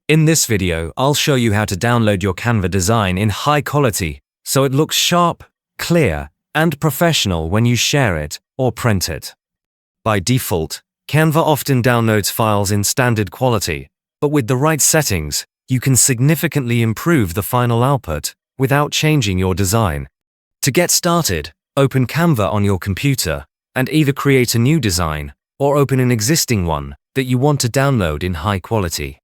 In this video, I'll show you how to download your Canva design in high quality so it looks sharp, clear, and professional when you share it or print it. By default, Canva often downloads files in standard quality, but with the right settings, you can significantly improve the final output without changing your design. To get started, open Canva on your computer and either create a new design or open an existing one that you want to download in high quality.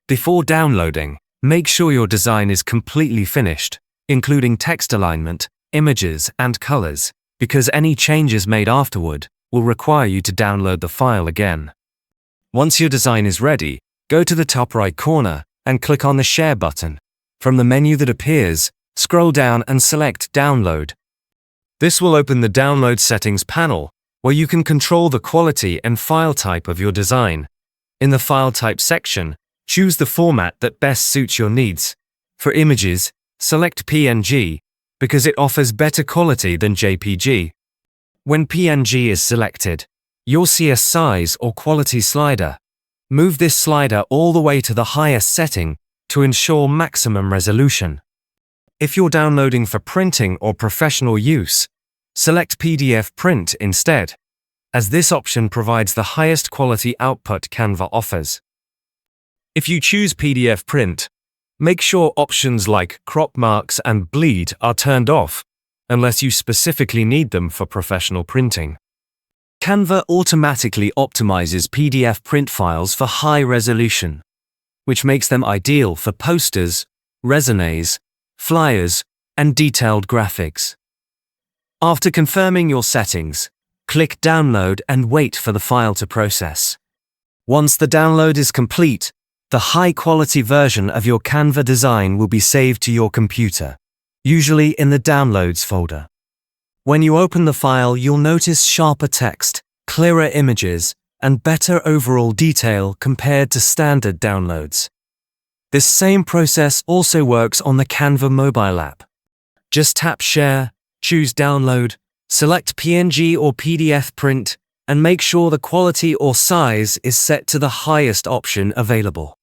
Before downloading, make sure your design is completely finished, including text alignment, images, and colors, because any changes made afterward will require you to download the file again. Once your design is ready, go to the top right corner and click on the Share button. From the menu that appears, scroll down and select Download. This will open the Download Settings panel, where you can control the quality and file type of your design. In the File Type section, choose the format that best suits your needs. For images, select PNG, because it offers better quality than JPG. When PNG is selected, you'll see a size or quality slider. Move this slider all the way to the highest setting to ensure maximum resolution. If you're downloading for printing or professional use, select PDF Print instead, as this option provides the highest quality output Canva offers. If you choose PDF Print, make sure options like crop marks and bleed are turned off, unless you specifically need them for professional printing. Canva automatically optimizes PDF print files for high resolution, which makes them ideal for posters, resumes, flyers, and detailed graphics. After confirming your settings, click Download and wait for the file to process. Once the download is complete, the high-quality version of your Canva design will be saved to your computer, usually in the Downloads folder. When you open the file, you'll notice sharper text, clearer images, and better overall detail compared to standard downloads. This same process also works on the Canva mobile app. Just tap Share, choose Download, select PNG or PDF Print, and make sure the quality or size is set to the highest option available.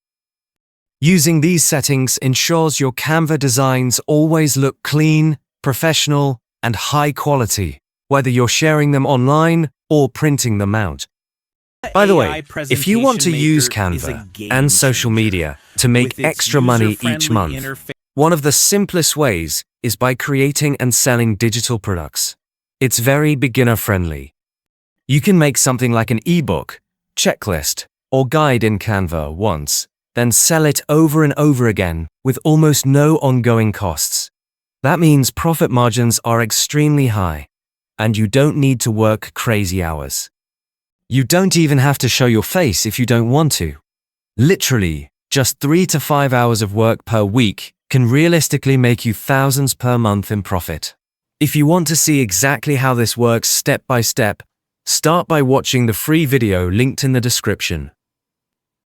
Using these settings ensures your Canva designs always look clean, professional, and high quality, whether you're sharing them online or printing them out. By the way, if you want to use Canva and social media to make extra money each month, one of the simplest ways is by creating and selling digital products. It's very beginner-friendly. You can make something like an ebook, checklist, or guide in Canva once, then sell it over and over again with almost no ongoing costs. That means profit margins are extremely high, and you don't need to work crazy hours. You don't even have to show your face if you don't want to. Literally, just 3 to 5 hours of work per week can realistically make you thousands per month in profit. If you want to see exactly how this works step by step, start by watching the free video linked in the description.